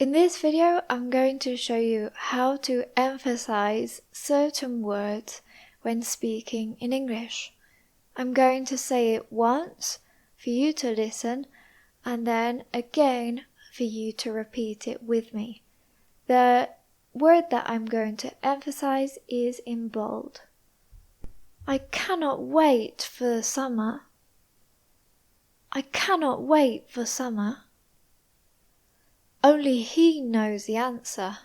In this video, I'm going to show you how to emphasize certain words when speaking in English. I'm going to say it once for you to listen and then again for you to repeat it with me. The word that I'm going to emphasize is in bold. I cannot wait for summer. I cannot wait for summer. Only he knows the answer.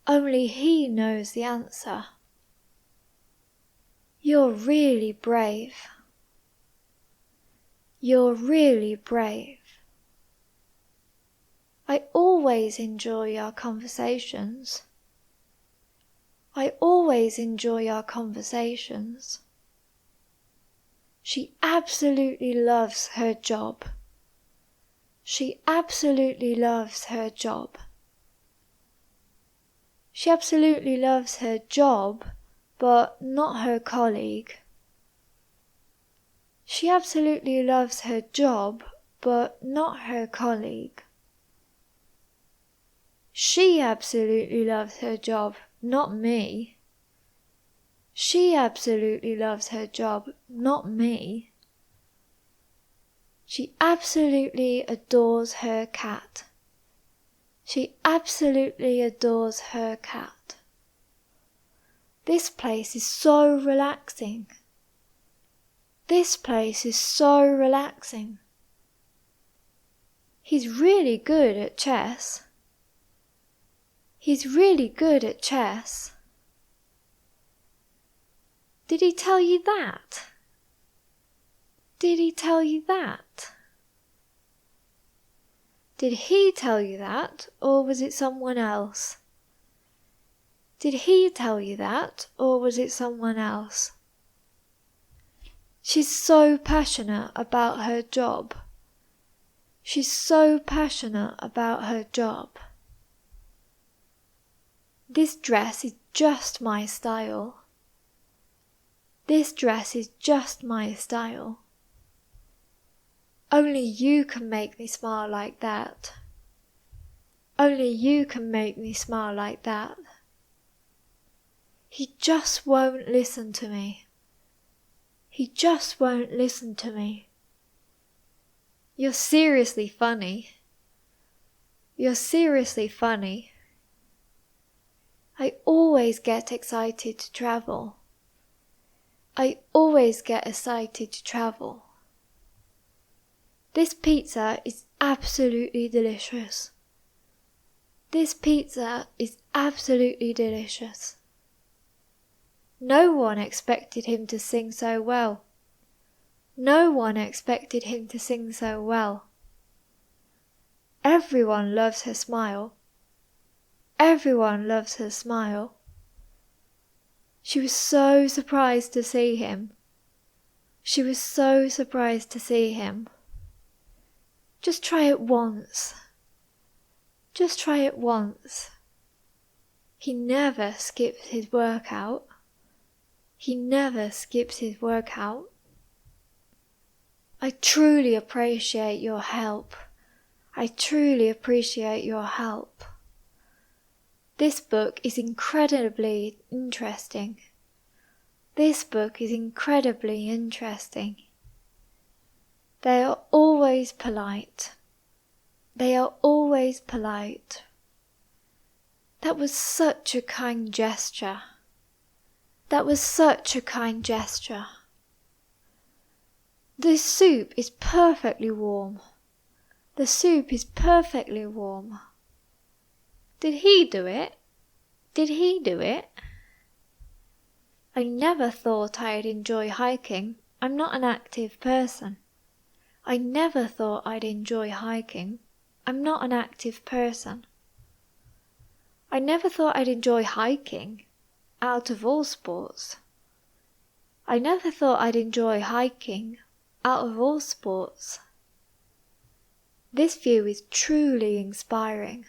Only he knows the answer. You're really brave. You're really brave. I always enjoy our conversations. I always enjoy our conversations. She absolutely loves her job. She absolutely loves her job. She absolutely loves her job, but not her colleague. She absolutely loves her job, but not her colleague. She absolutely loves her job, not me. She absolutely loves her job, not me. She absolutely adores her cat. She absolutely adores her cat. This place is so relaxing. This place is so relaxing. He's really good at chess. He's really good at chess. Did he tell you that? Did he tell you that? Did he tell you that, or was it someone else? Did he tell you that, or was it someone else? She's so passionate about her job. She's so passionate about her job. This dress is just my style. This dress is just my style. Only you can make me smile like that. Only you can make me smile like that. He just won't listen to me. He just won't listen to me. You're seriously funny. You're seriously funny. I always get excited to travel. I always get excited to travel. This pizza is absolutely delicious. This pizza is absolutely delicious. No one expected him to sing so well. No one expected him to sing so well. Everyone loves her smile. Everyone loves her smile. She was so surprised to see him. She was so surprised to see him. Just try it once. Just try it once. He never skips his workout. He never skips his workout. I truly appreciate your help. I truly appreciate your help. This book is incredibly interesting. This book is incredibly interesting. They are always polite. They are always polite. That was such a kind gesture. That was such a kind gesture. The soup is perfectly warm. The soup is perfectly warm. Did he do it? Did he do it? I never thought I'd enjoy hiking. I'm not an active person. I never thought I'd enjoy hiking. I'm not an active person. I never thought I'd enjoy hiking, out of all sports. I never thought I'd enjoy hiking, out of all sports. This view is truly inspiring.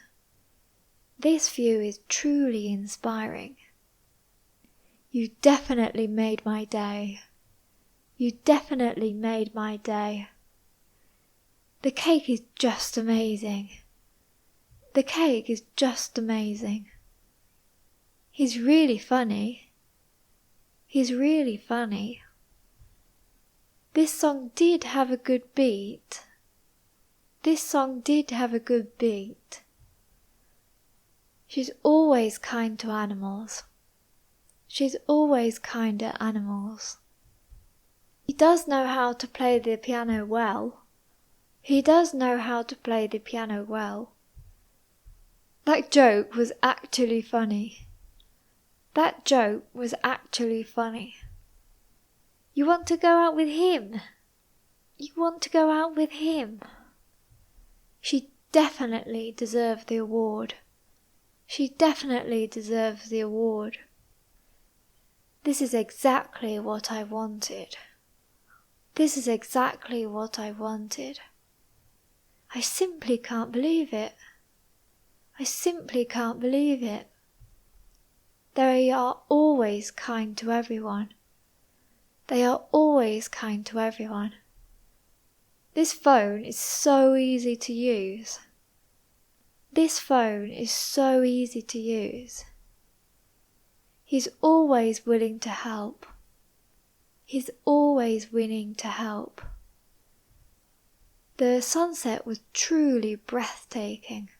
This view is truly inspiring. You definitely made my day. You definitely made my day. The cake is just amazing. The cake is just amazing. He's really funny. He's really funny. This song did have a good beat. This song did have a good beat. She's always kind to animals. She's always kind to animals. He does know how to play the piano well. He does know how to play the piano well. That joke was actually funny. That joke was actually funny. You want to go out with him? You want to go out with him? She definitely deserved the award. She definitely deserves the award. This is exactly what I wanted. This is exactly what I wanted. I simply can't believe it. I simply can't believe it. They are always kind to everyone. They are always kind to everyone. This phone is so easy to use. This phone is so easy to use. He's always willing to help. He's always willing to help. The sunset was truly breathtaking.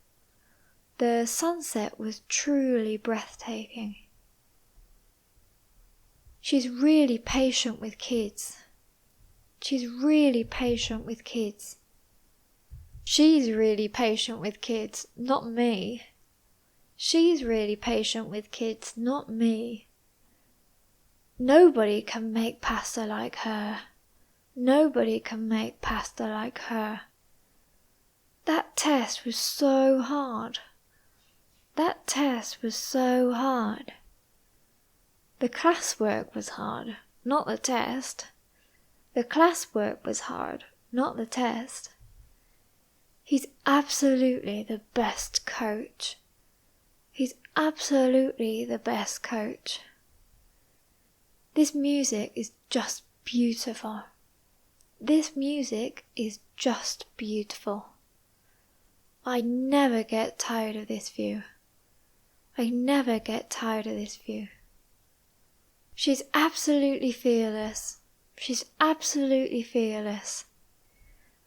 The sunset was truly breathtaking. She's really patient with kids. She's really patient with kids. She's really patient with kids, not me. She's really patient with kids, not me. Nobody can make pasta like her. Nobody can make pasta like her. That test was so hard. That test was so hard. The classwork was hard, not the test. The classwork was hard, not the test. He's absolutely the best coach. He's absolutely the best coach. This music is just beautiful. This music is just beautiful. I never get tired of this view. I never get tired of this view. She's absolutely fearless. She's absolutely fearless.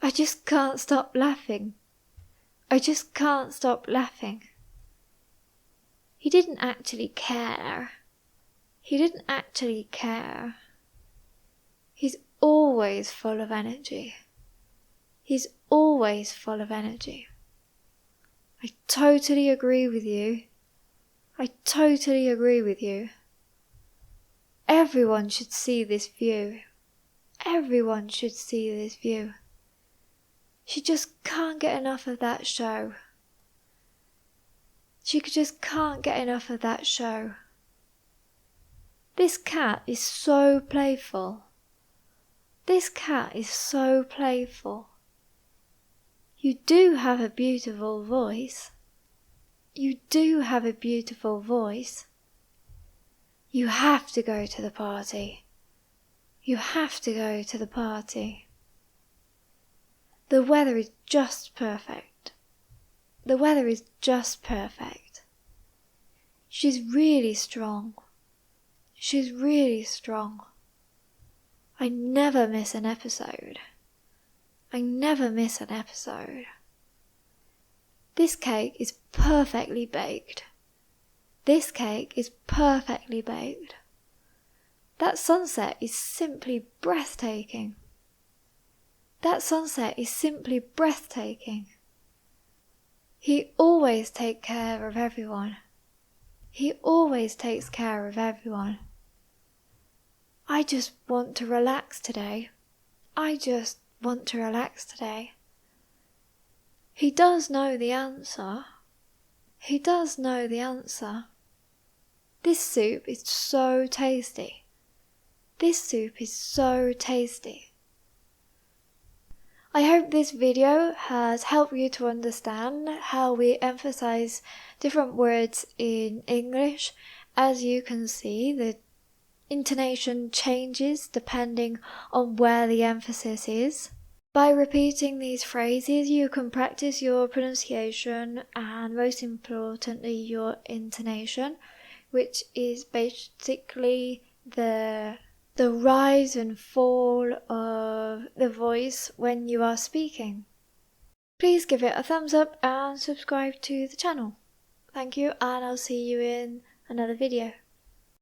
I just can't stop laughing. I just can't stop laughing. He didn't actually care. He didn't actually care. He's always full of energy. He's always full of energy. I totally agree with you. I totally agree with you. Everyone should see this view. Everyone should see this view. She just can't get enough of that show. She just can't get enough of that show. This cat is so playful. This cat is so playful. You do have a beautiful voice. You do have a beautiful voice. You have to go to the party. You have to go to the party. The weather is just perfect. The weather is just perfect. She's really strong. She's really strong. I never miss an episode. I never miss an episode. This cake is perfectly baked. This cake is perfectly baked. That sunset is simply breathtaking. That sunset is simply breathtaking. He always takes care of everyone. He always takes care of everyone. I just want to relax today. I just want to relax today. He does know the answer. He does know the answer. This soup is so tasty. This soup is so tasty. I hope this video has helped you to understand how we emphasize different words in English. As you can see, the intonation changes depending on where the emphasis is. By repeating these phrases, you can practice your pronunciation and, most importantly, your intonation, which is basically the rise and fall of the voice when you are speaking. Please give it a thumbs up and subscribe to the channel. Thank you, and I'll see you in another video.